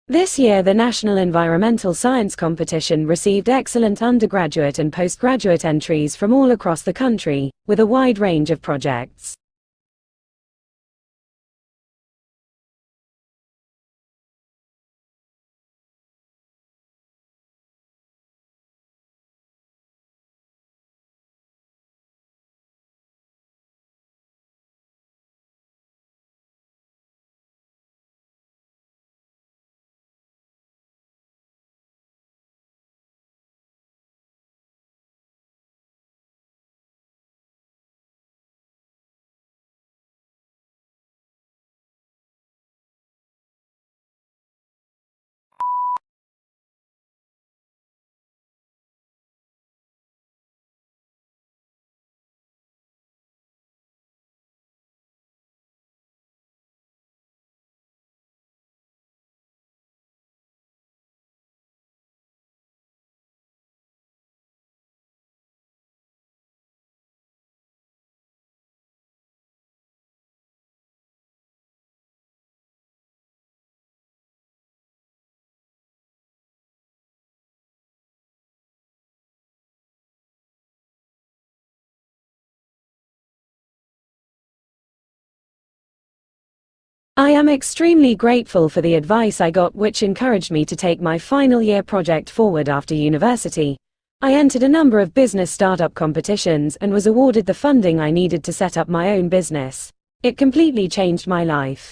This year the National Environmental Science Competition received excellent undergraduate and postgraduate entries from all across the country, with a wide range of projects. I am extremely grateful for the advice I got, which encouraged me to take my final year project forward after university. I entered a number of business startup competitions and was awarded the funding I needed to set up my own business. It completely changed my life.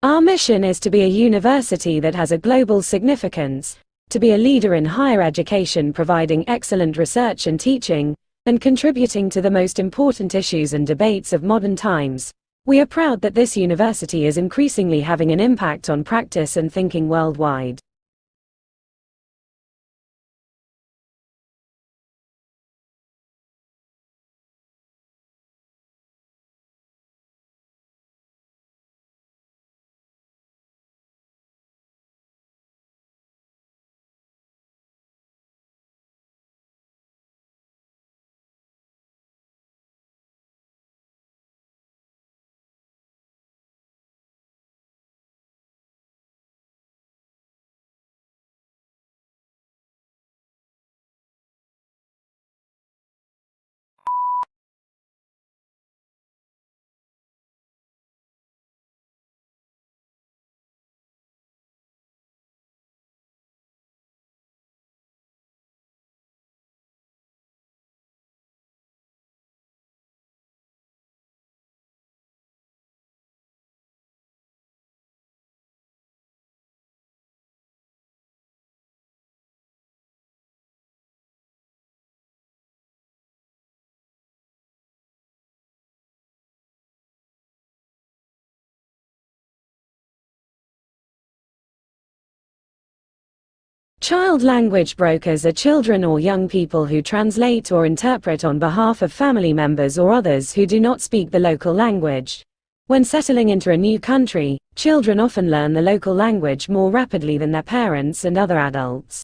Our mission is to be a university that has a global significance, to be a leader in higher education, providing excellent research and teaching, and contributing to the most important issues and debates of modern times. We are proud that this university is increasingly having an impact on practice and thinking worldwide. Child language brokers are children or young people who translate or interpret on behalf of family members or others who do not speak the local language. When settling into a new country, children often learn the local language more rapidly than their parents and other adults.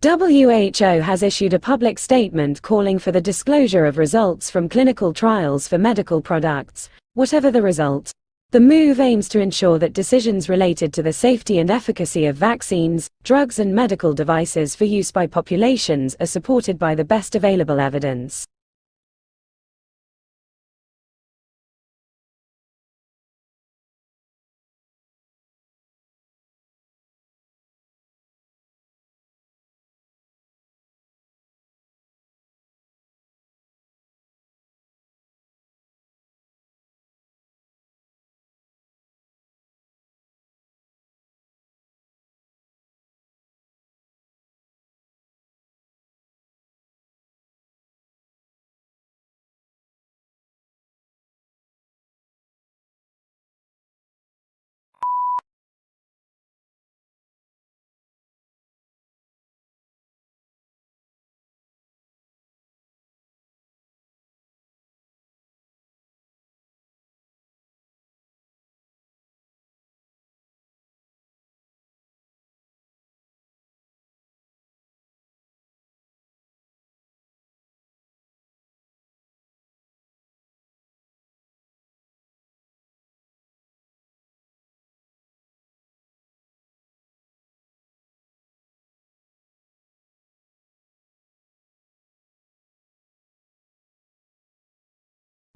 WHO has issued a public statement calling for the disclosure of results from clinical trials for medical products, whatever the result. The move aims to ensure that decisions related to the safety and efficacy of vaccines, drugs and medical devices for use by populations are supported by the best available evidence.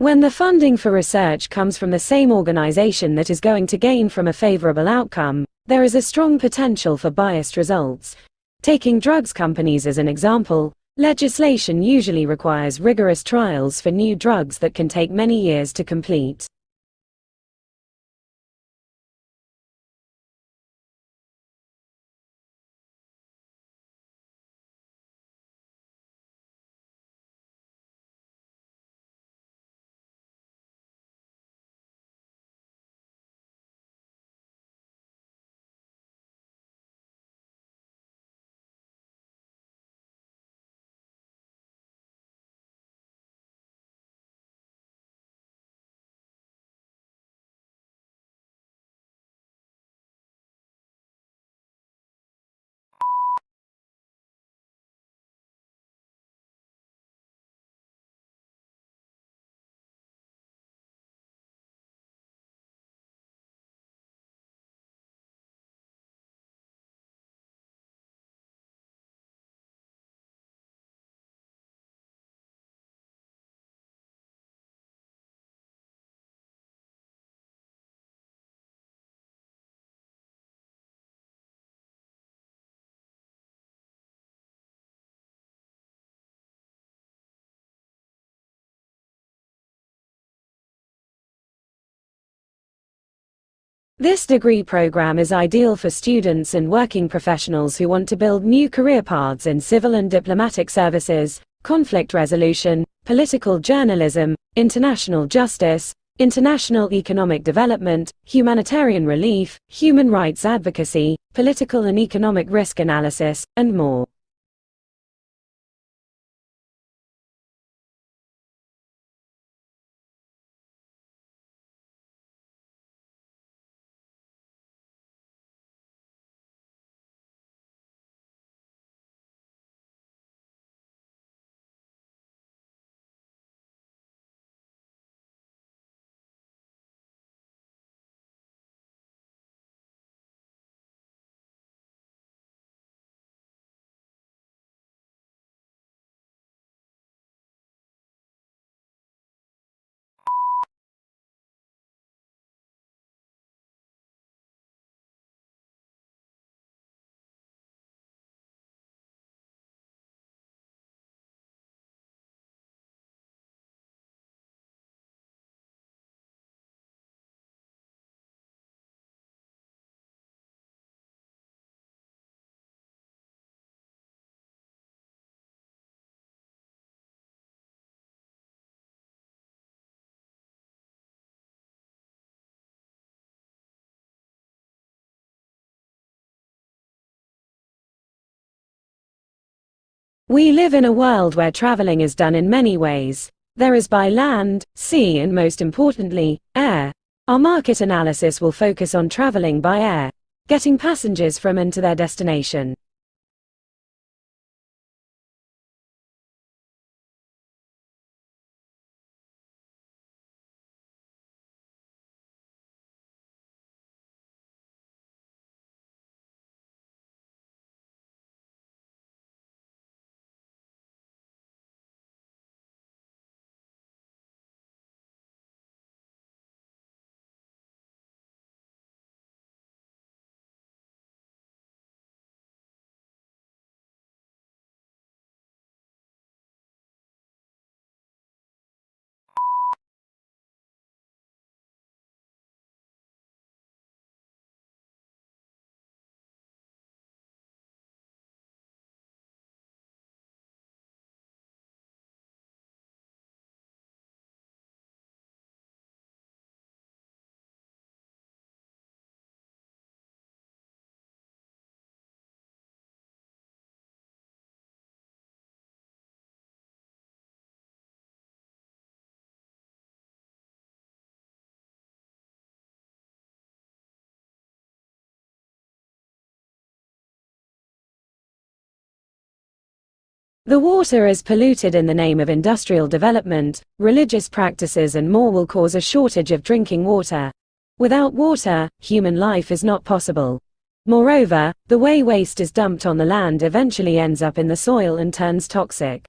When the funding for research comes from the same organization that is going to gain from a favorable outcome, there is a strong potential for biased results. Taking drugs companies as an example, legislation usually requires rigorous trials for new drugs that can take many years to complete. This degree program is ideal for students and working professionals who want to build new career paths in civil and diplomatic services, conflict resolution, political journalism, international justice, international economic development, humanitarian relief, human rights advocacy, political and economic risk analysis, and more. We live in a world where traveling is done in many ways. There is by land, sea and most importantly, air. Our market analysis will focus on traveling by air, getting passengers from and to their destination. The water is polluted in the name of industrial development, religious practices, and more will cause a shortage of drinking water. Without water, human life is not possible. Moreover, the way waste is dumped on the land eventually ends up in the soil and turns toxic.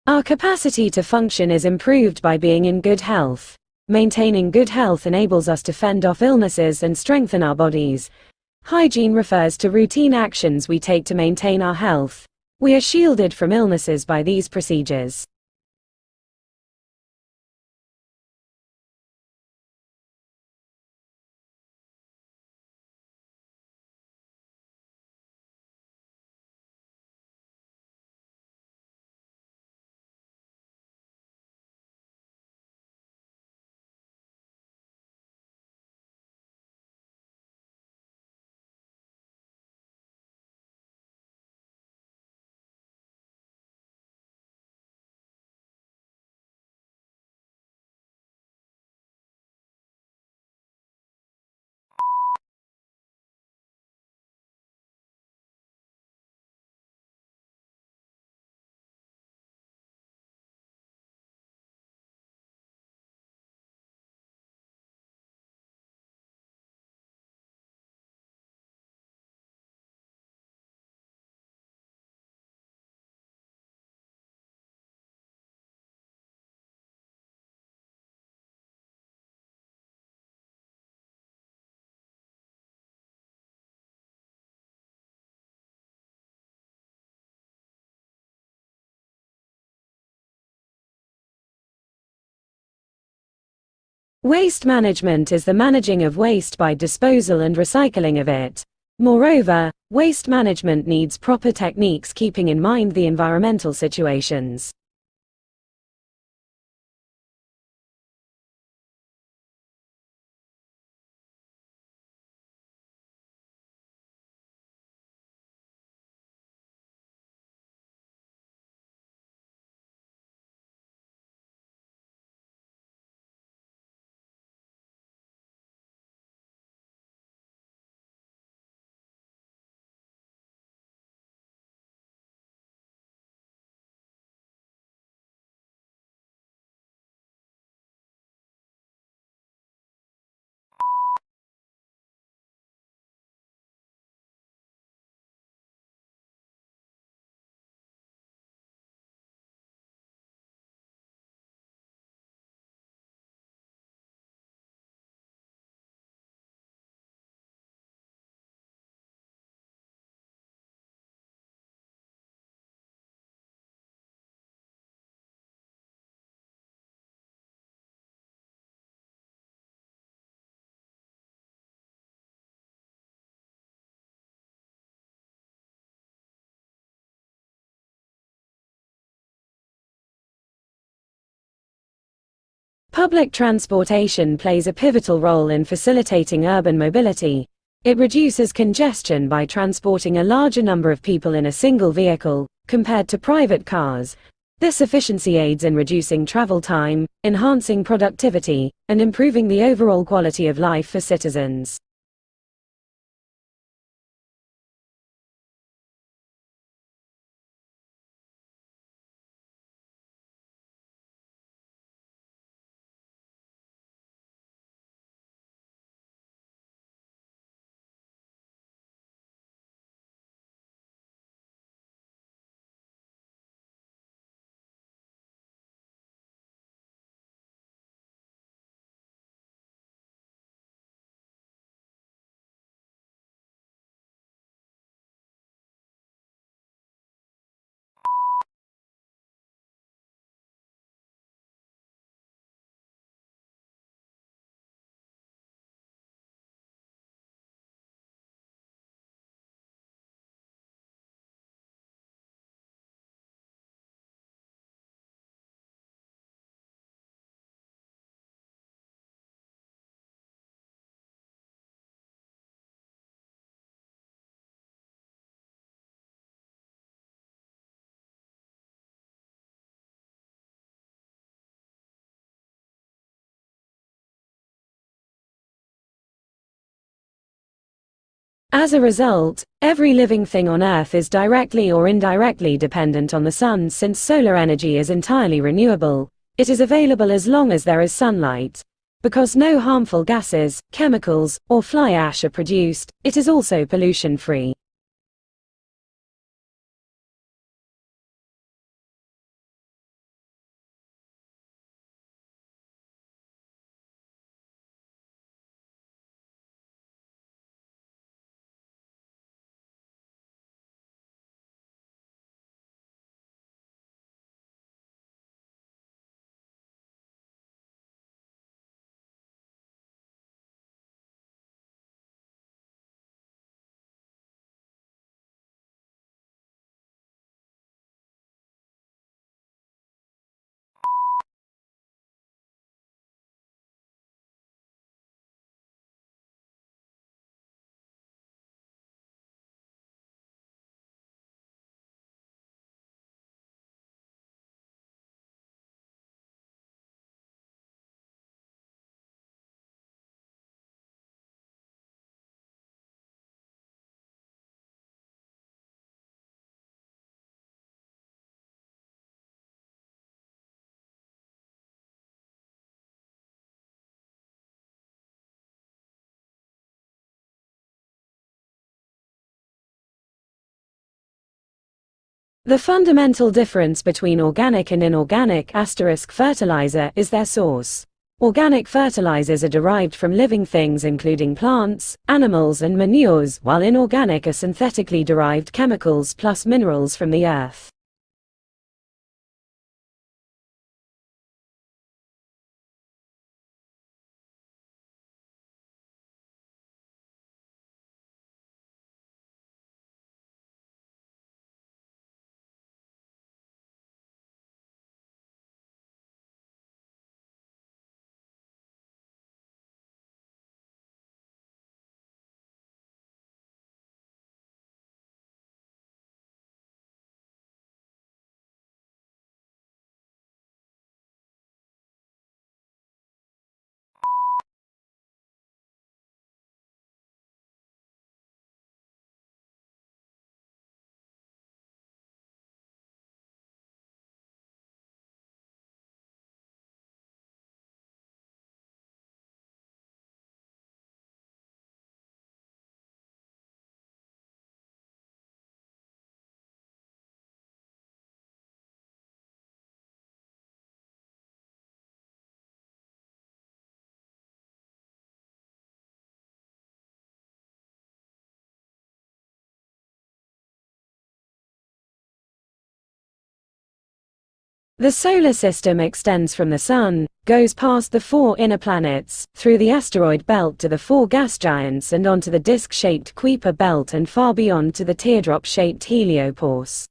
Our capacity to function is improved by being in good health. Maintaining good health enables us to fend off illnesses and strengthen our bodies. Hygiene refers to routine actions we take to maintain our health. We are shielded from illnesses by these procedures. Waste management is the managing of waste by disposal and recycling of it. Moreover, waste management needs proper techniques keeping in mind the environmental situations. Public transportation plays a pivotal role in facilitating urban mobility. It reduces congestion by transporting a larger number of people in a single vehicle, compared to private cars. This efficiency aids in reducing travel time, enhancing productivity, and improving the overall quality of life for citizens. As a result, every living thing on Earth is directly or indirectly dependent on the sun. Since solar energy is entirely renewable, it is available as long as there is sunlight. Because no harmful gases, chemicals, or fly ash are produced, it is also pollution-free. The fundamental difference between organic and inorganic fertilizer is their source. Organic fertilizers are derived from living things including plants, animals and manures, while inorganic are synthetically derived chemicals plus minerals from the earth. The solar system extends from the Sun, goes past the 4 inner planets, through the asteroid belt to the 4 gas giants and onto the disc-shaped Kuiper belt and far beyond to the teardrop-shaped heliopause.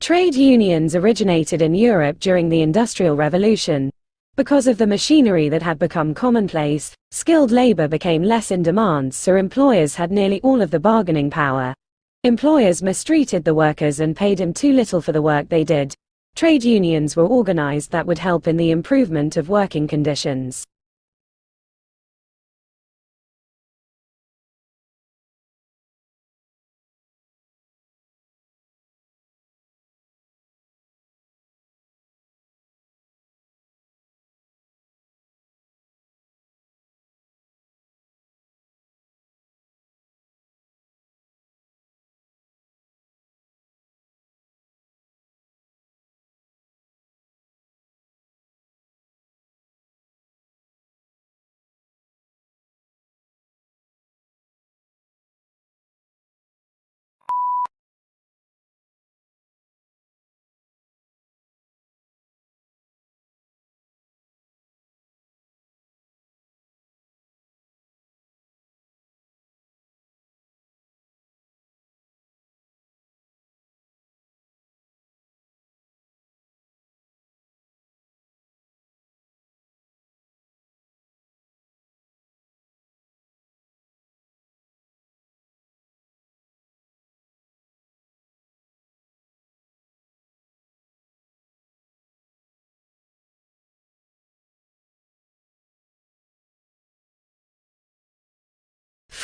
Trade unions originated in Europe during the Industrial Revolution. Because of the machinery that had become commonplace, skilled labor became less in demand, so employers had nearly all of the bargaining power. Employers mistreated the workers and paid them too little for the work they did. Trade unions were organized that would help in the improvement of working conditions.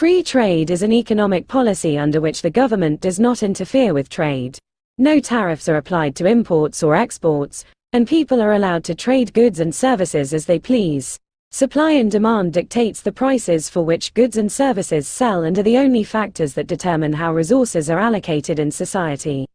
Free trade is an economic policy under which the government does not interfere with trade. No tariffs are applied to imports or exports, and people are allowed to trade goods and services as they please. Supply and demand dictates the prices for which goods and services sell and are the only factors that determine how resources are allocated in society.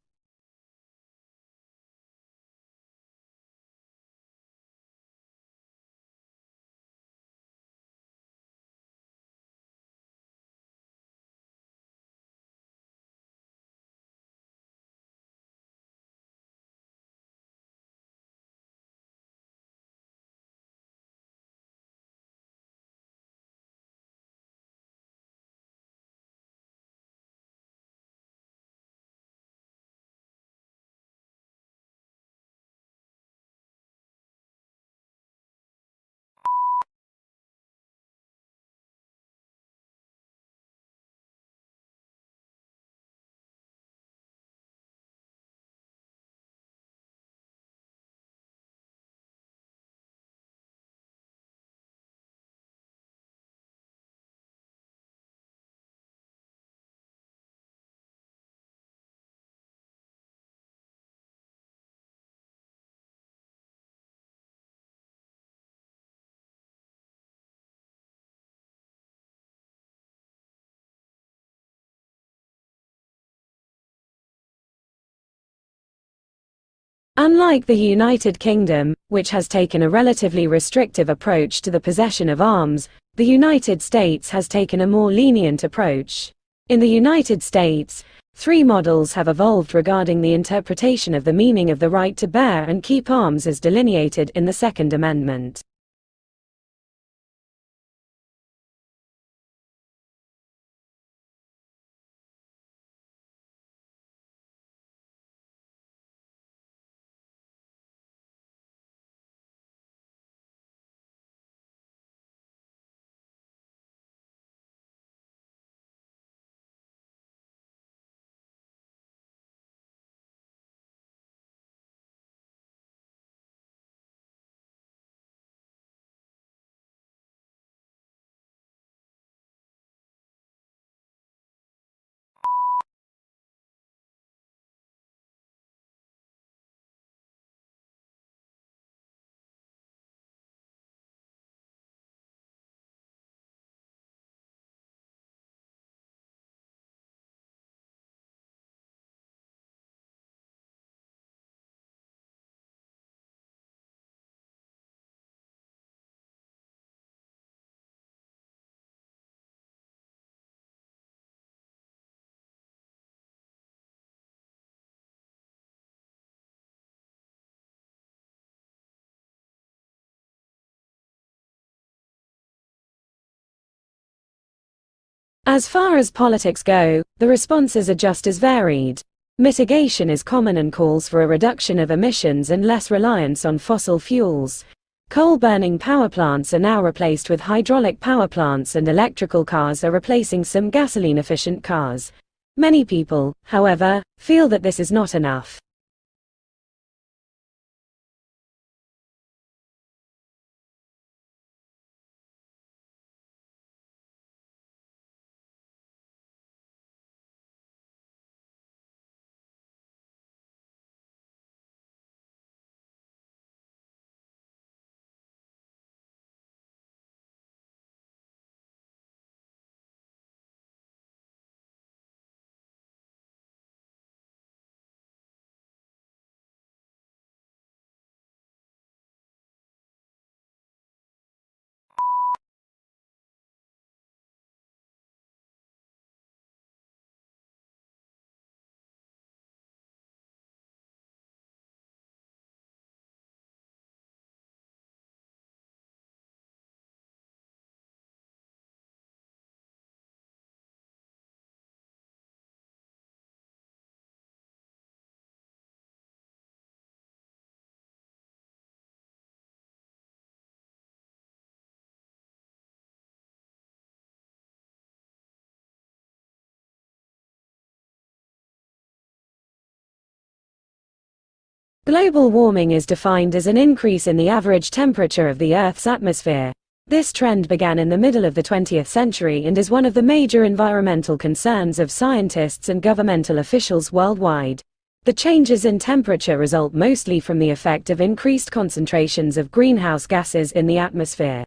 Unlike the United Kingdom, which has taken a relatively restrictive approach to the possession of arms, the United States has taken a more lenient approach. In the United States, 3 models have evolved regarding the interpretation of the meaning of the right to bear and keep arms as delineated in the Second Amendment. As far as politics go, the responses are just as varied. Mitigation is common and calls for a reduction of emissions and less reliance on fossil fuels. Coal-burning power plants are now replaced with hydraulic power plants and electrical cars are replacing some gasoline-efficient cars. Many people, however, feel that this is not enough. Global warming is defined as an increase in the average temperature of the Earth's atmosphere. This trend began in the middle of the 20th century and is one of the major environmental concerns of scientists and governmental officials worldwide. The changes in temperature result mostly from the effect of increased concentrations of greenhouse gases in the atmosphere.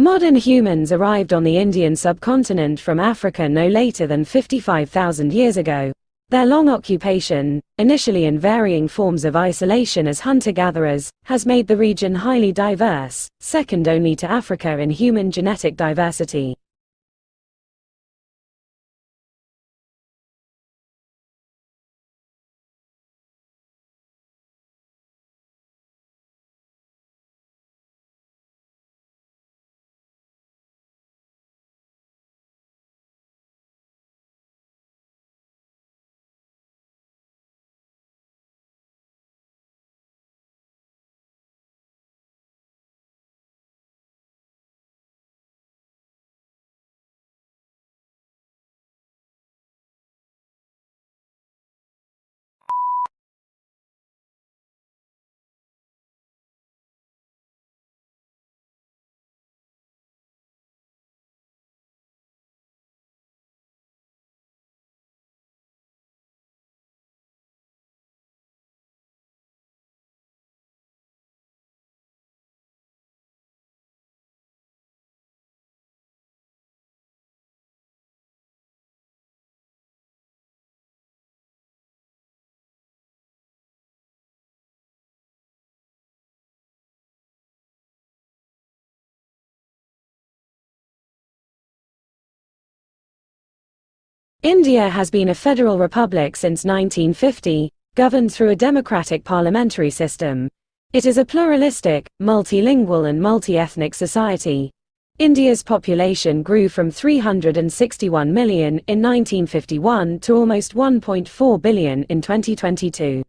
Modern humans arrived on the Indian subcontinent from Africa no later than 55,000 years ago. Their long occupation, initially in varying forms of isolation as hunter-gatherers, has made the region highly diverse, second only to Africa in human genetic diversity. India has been a federal republic since 1950, governed through a democratic parliamentary system. It is a pluralistic, multilingual and multi-ethnic society. India's population grew from 361 million in 1951 to almost 1.4 billion in 2022.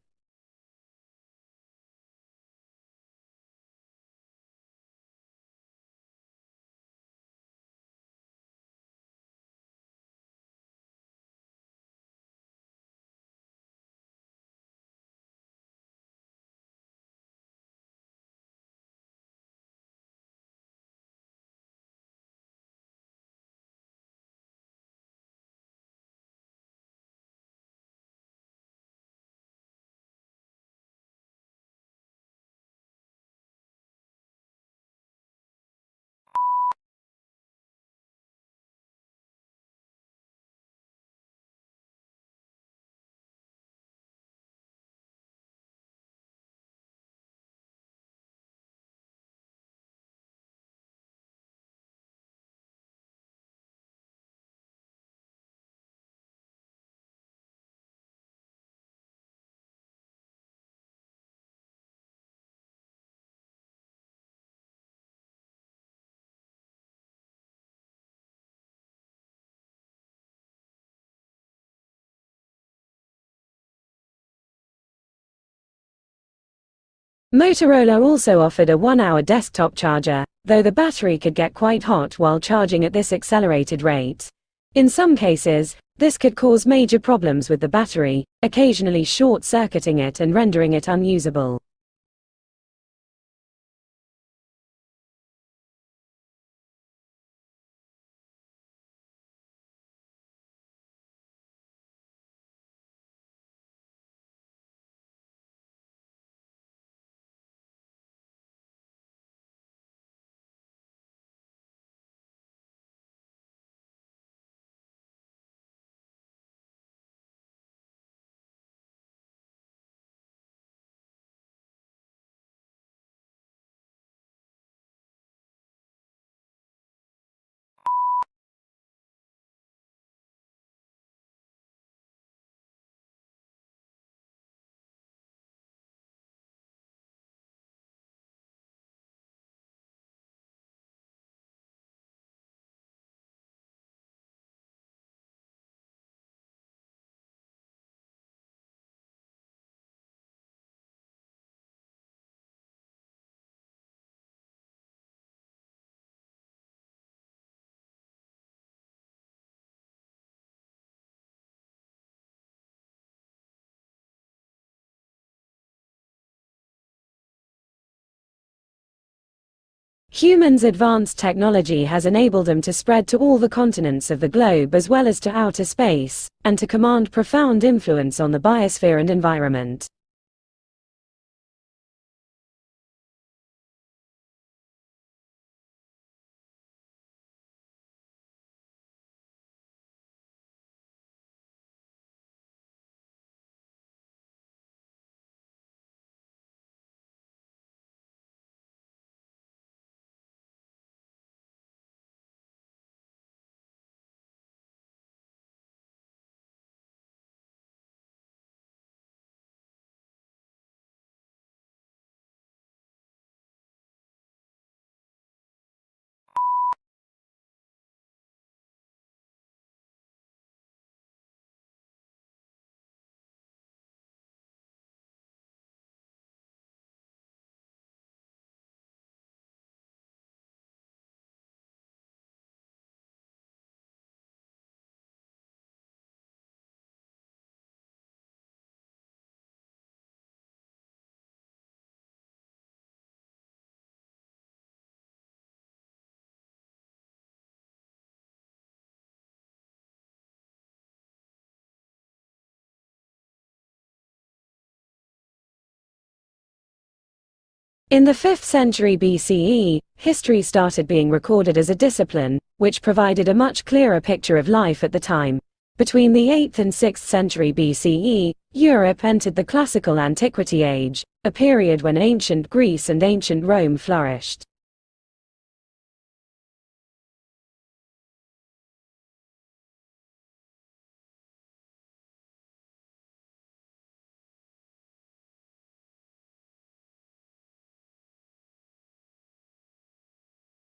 Motorola also offered a 1-hour desktop charger, though the battery could get quite hot while charging at this accelerated rate. In some cases, this could cause major problems with the battery, occasionally short-circuiting it and rendering it unusable. Humans' advanced technology has enabled them to spread to all the continents of the globe as well as to outer space, and to command profound influence on the biosphere and environment. In the 5th century BCE, history started being recorded as a discipline, which provided a much clearer picture of life at the time. Between the 8th and 6th century BCE, Europe entered the classical antiquity age, a period when ancient Greece and ancient Rome flourished.